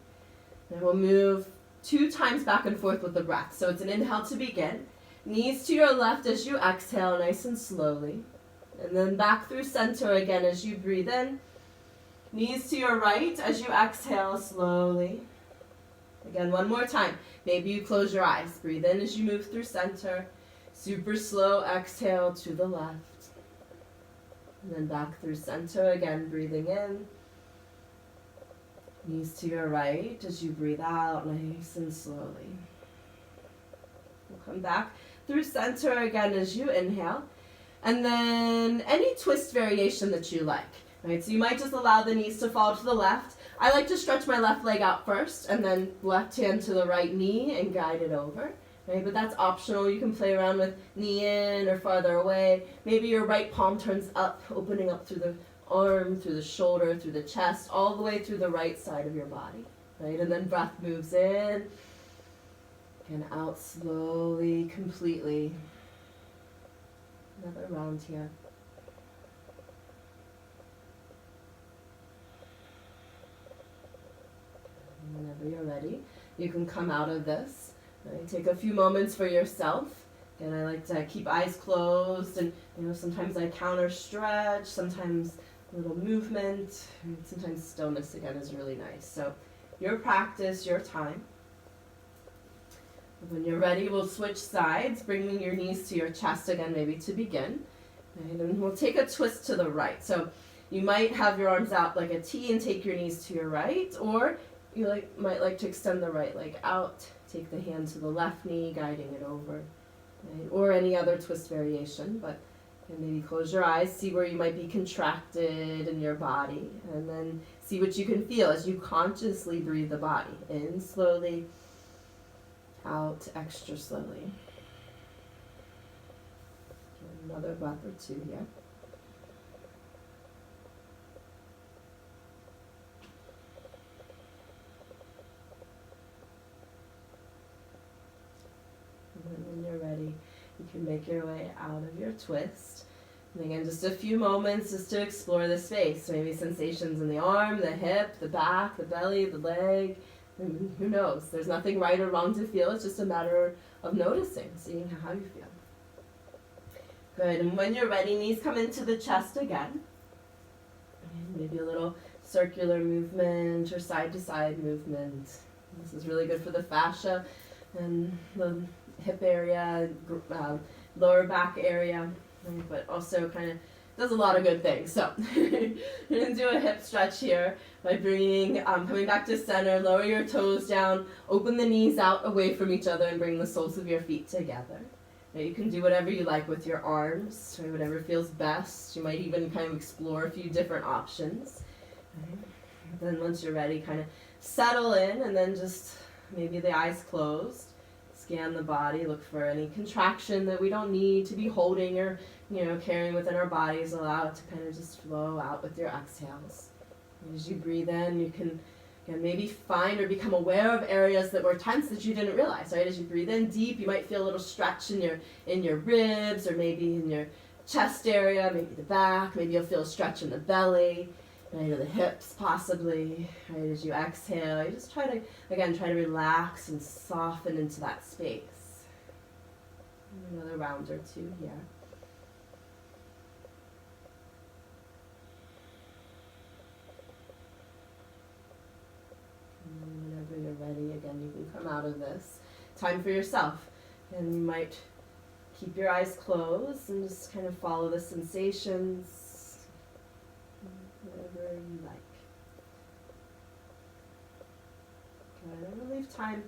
And we'll move 2 times back and forth with the breath. So it's an inhale to begin. Knees to your left as you exhale, nice and slowly. And then back through center again as you breathe in. Knees to your right as you exhale slowly. Again, one more time. Maybe you close your eyes. Breathe in as you move through center. Super slow exhale to the left. And then back through center again, breathing in. Knees to your right as you breathe out, nice and slowly. We'll come back through center again as you inhale. And then any twist variation that you like. Right, so you might just allow the knees to fall to the left. I like to stretch my left leg out first and then left hand to the right knee and guide it over. Right, but that's optional. You can play around with knee in or farther away. Maybe your right palm turns up, opening up through the arm, through the shoulder, through the chest, all the way through the right side of your body. Right, and then breath moves in and out slowly, completely. Another round here. Whenever you're ready, you can come out of this. Right? Take a few moments for yourself. Again, I like to keep eyes closed, and sometimes I counter stretch, sometimes a little movement, and sometimes stillness again is really nice. So your practice, your time. When you're ready, we'll switch sides, bringing your knees to your chest again, maybe to begin. Right? And we'll take a twist to the right. So you might have your arms out like a T and take your knees to your right, or you might like to extend the right leg out, take the hand to the left knee, guiding it over, right? Or any other twist variation, but maybe close your eyes, see where you might be contracted in your body, and then see what you can feel as you consciously breathe the body. In slowly, out extra slowly. Another breath or 2 here. When you're ready, you can make your way out of your twist. And again, just a few moments just to explore the space. Maybe sensations in the arm, the hip, the back, the belly, the leg. And who knows? There's nothing right or wrong to feel. It's just a matter of noticing, seeing how you feel. Good. And when you're ready, knees come into the chest again. And maybe a little circular movement or side-to-side movement. This is really good for the fascia and the hip area, lower back area, right? But also kind of does a lot of good things. So you're going to do a hip stretch here by bringing, coming back to center, lower your toes down, open the knees out away from each other and bring the soles of your feet together. Now you can do whatever you like with your arms, right? Whatever feels best. You might even kind of explore a few different options. Right? Then once you're ready, kind of settle in and then just maybe the eyes closed. Scan the body, look for any contraction that we don't need to be holding or carrying within our bodies. Allow it to kind of just flow out with your exhales. And as you breathe in, you can maybe find or become aware of areas that were tense that you didn't realize. Right? As you breathe in deep, you might feel a little stretch in your ribs or maybe in your chest area, maybe the back. Maybe you'll feel a stretch in the belly. Right, or the hips possibly, right, as you exhale, you just try to relax and soften into that space. Another round or 2 here. And whenever you're ready, again, you can come out of this. Time for yourself. And you might keep your eyes closed and just kind of follow the sensations. Whatever you like. Good. And we'll leave time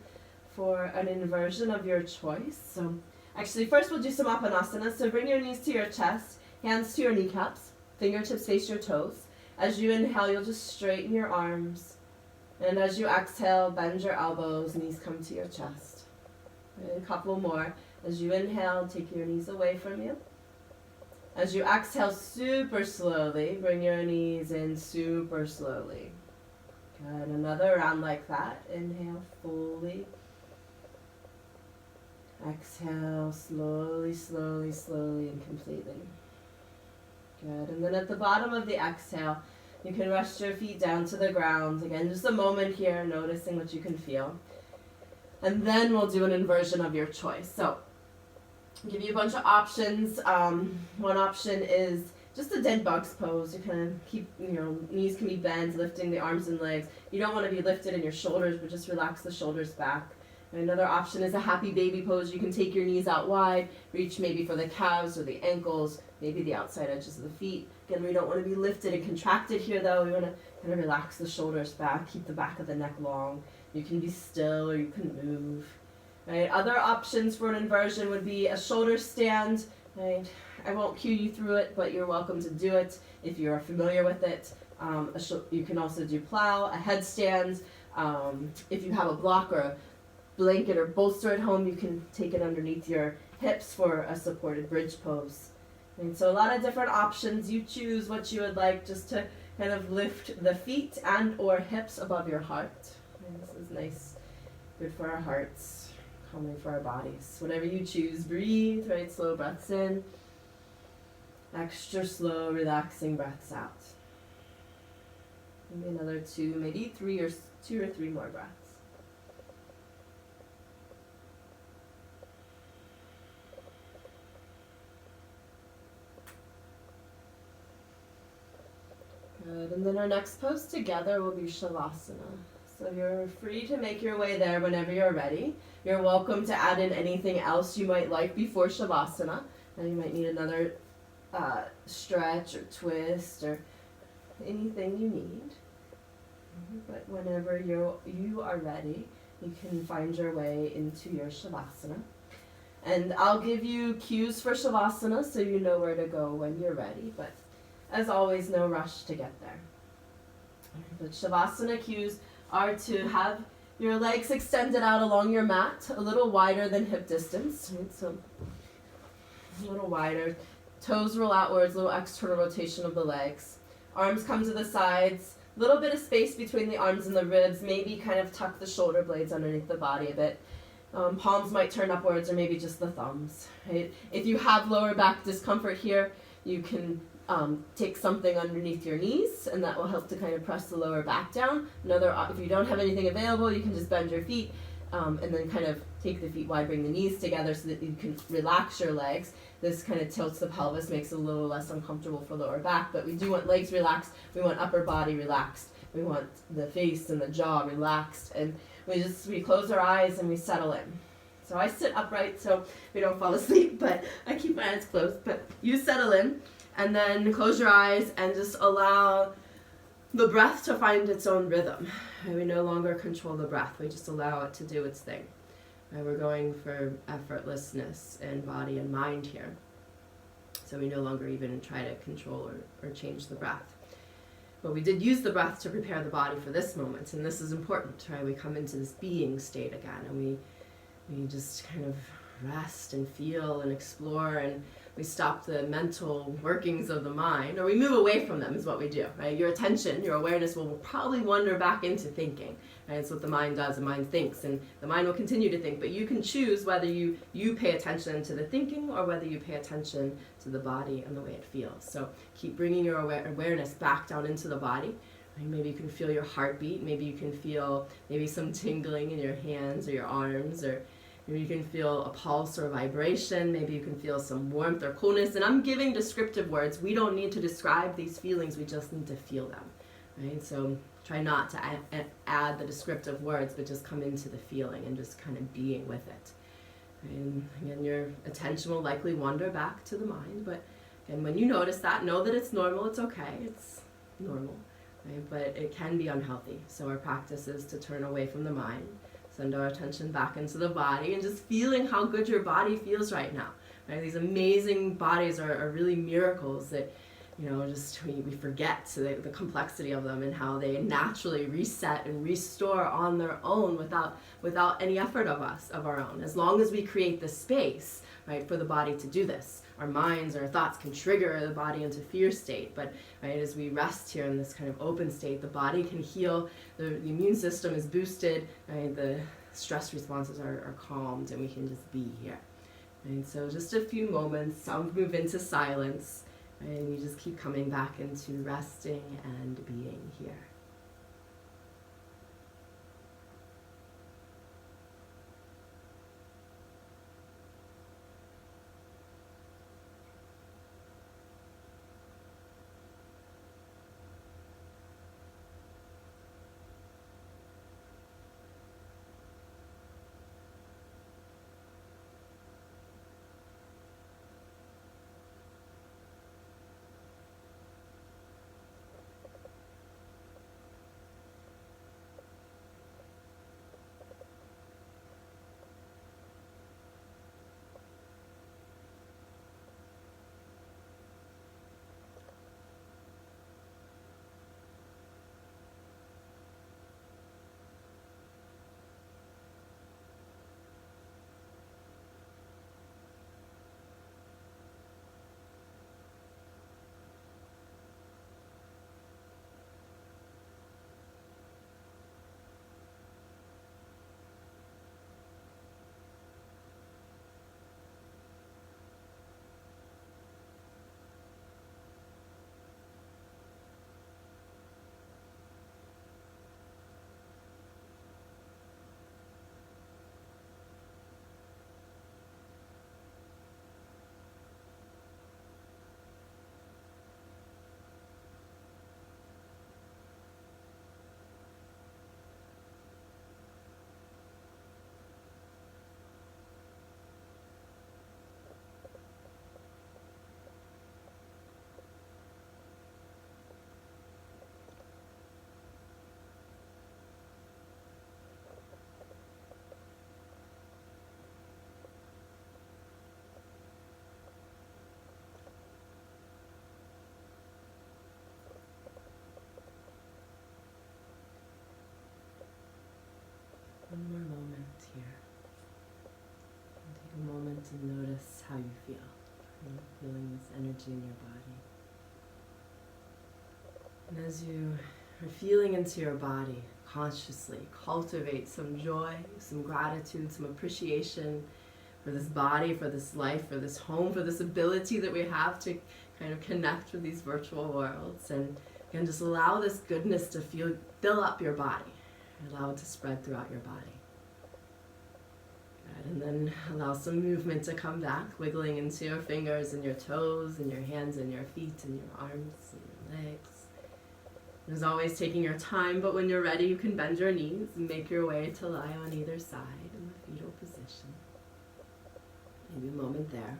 for an inversion of your choice. So actually first we'll do some Apanasana. So bring your knees to your chest, hands to your kneecaps, fingertips face your toes. As you inhale, you'll just straighten your arms. And as you exhale, bend your elbows, knees come to your chest. And a couple more. As you inhale, take your knees away from you. As you exhale super slowly, bring your knees in super slowly. Good, another round like that. Inhale fully. Exhale slowly, slowly, slowly, and completely. Good, and then at the bottom of the exhale, you can rest your feet down to the ground. Again, just a moment here, noticing what you can feel. And then we'll do an inversion of your choice. So, I'll give you a bunch of options. One option is just a dead bug's pose. You kind of keep, knees can be bent, lifting the arms and legs. You don't want to be lifted in your shoulders, but just relax the shoulders back. And another option is a happy baby pose. You can take your knees out wide, reach maybe for the calves or the ankles, maybe the outside edges of the feet. Again, we don't want to be lifted and contracted here though. We want to kind of relax the shoulders back, keep the back of the neck long. You can be still or you can move. Right? Other options for an inversion would be a shoulder stand. Right? I won't cue you through it, but you're welcome to do it if you're familiar with it. You can also do plow, a headstand. If you have a block or a blanket or bolster at home, you can take it underneath your hips for a supported bridge pose. And so a lot of different options. You choose what you would like, just to kind of lift the feet and or hips above your heart. And this is nice, good for our hearts, calming for our bodies. Whatever you choose, breathe, right? Slow breaths in, extra slow, relaxing breaths out. Maybe another two, maybe two or three more breaths. Good, and then our next pose together will be Shavasana. So you're free to make your way there whenever you're ready. You're welcome to add in anything else you might like before Shavasana. And you might need another stretch or twist or anything you need. But whenever you are ready, you can find your way into your Shavasana. And I'll give you cues for Shavasana so you know where to go when you're ready. But as always, no rush to get there. But Shavasana cues are to have your legs extended out along your mat, a little wider than hip distance. Right? So a little wider. Toes roll outwards, a little external rotation of the legs. Arms come to the sides. A little bit of space between the arms and the ribs. Maybe kind of tuck the shoulder blades underneath the body a bit. Palms might turn upwards or maybe just the thumbs. Right? If you have lower back discomfort here, you can take something underneath your knees, and that will help to kind of press the lower back down. If you don't have anything available, you can just bend your feet and then kind of take the feet wide, bring the knees together so that you can relax your legs. This kind of tilts the pelvis, makes it a little less uncomfortable for lower back, but we do want legs relaxed, we want upper body relaxed, we want the face and the jaw relaxed, and we close our eyes and we settle in. So I sit upright so we don't fall asleep, but I keep my eyes closed, but you settle in. And then close your eyes and just allow the breath to find its own rhythm. And we no longer control the breath. We just allow it to do its thing. And we're going for effortlessness in body and mind here. So we no longer even try to control or change the breath. But we did use the breath to prepare the body for this moment. And this is important, right? We come into this being state again. And we just kind of rest and feel and explore, and we stop the mental workings of the mind, or we move away from them is what we do, right? Your attention, your awareness will probably wander back into thinking, right? It's what the mind does. The mind thinks, and the mind will continue to think, but you can choose whether you pay attention to the thinking or whether you pay attention to the body and the way it feels. So keep bringing your awareness back down into the body. Right? Maybe you can feel your heartbeat. Maybe you can feel some tingling in your hands or your arms, or maybe you can feel a pulse or a vibration. Maybe you can feel some warmth or coolness. And I'm giving descriptive words. We don't need to describe these feelings. We just need to feel them. Right? So try not to add the descriptive words, but just come into the feeling and just kind of being with it. And again, your attention will likely wander back to the mind. But again, when you notice that, know that it's normal. It's okay. It's normal. Right? But it can be unhealthy. So our practice is to turn away from the mind Send our attention back into the body and just feeling how good your body feels right now. Right? These amazing bodies are really miracles that, just we forget the complexity of them and how they naturally reset and restore on their own without any effort of our own. As long as we create the space, right, for the body to do this. Our minds, our thoughts can trigger the body into fear state, but right, as we rest here in this kind of open state, the body can heal, the immune system is boosted, right, the stress responses are calmed, and we can just be here. And so just a few moments, some move into silence, and you just keep coming back into resting and being here. One more moment here. And take a moment to notice how you feel. Feeling this energy in your body. And as you are feeling into your body consciously, cultivate some joy, some gratitude, some appreciation for this body, for this life, for this home, for this ability that we have to kind of connect with these virtual worlds. And again, just allow this goodness to fill up your body. Allow it to spread throughout your body. Good. And then allow some movement to come back, wiggling into your fingers and your toes and your hands and your feet and your arms and your legs. And as always, taking your time, but when you're ready, you can bend your knees and make your way to lie on either side in the fetal position. Maybe a moment there.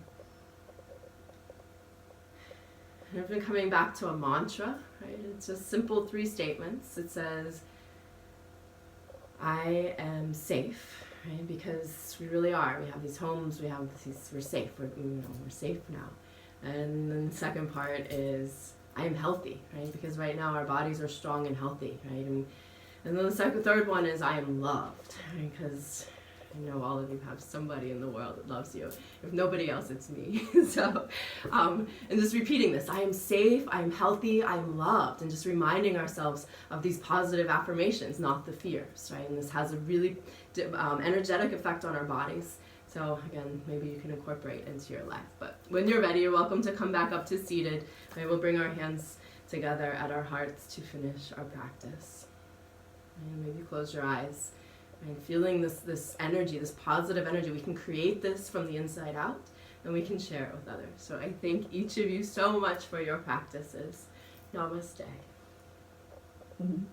And I've been coming back to a mantra, right? It's just simple 3 statements. It says, I am safe, right? Because we really are. We have these homes, we're safe. We're safe now. And then the second part is, I am healthy, right? Because right now our bodies are strong and healthy, right? And then the third one is, I am loved, right? Because I know all of you have somebody in the world that loves you. If nobody else, it's me. So, and just repeating this, I am safe, I am healthy, I am loved, and just reminding ourselves of these positive affirmations, not the fears, right? And this has a really energetic effect on our bodies. So again, maybe you can incorporate into your life. But when you're ready, you're welcome to come back up to seated. Maybe we'll bring our hands together at our hearts to finish our practice. And maybe close your eyes. And feeling this energy, this positive energy, we can create this from the inside out, and we can share it with others. So I thank each of you so much for your practices. Namaste. Mm-hmm.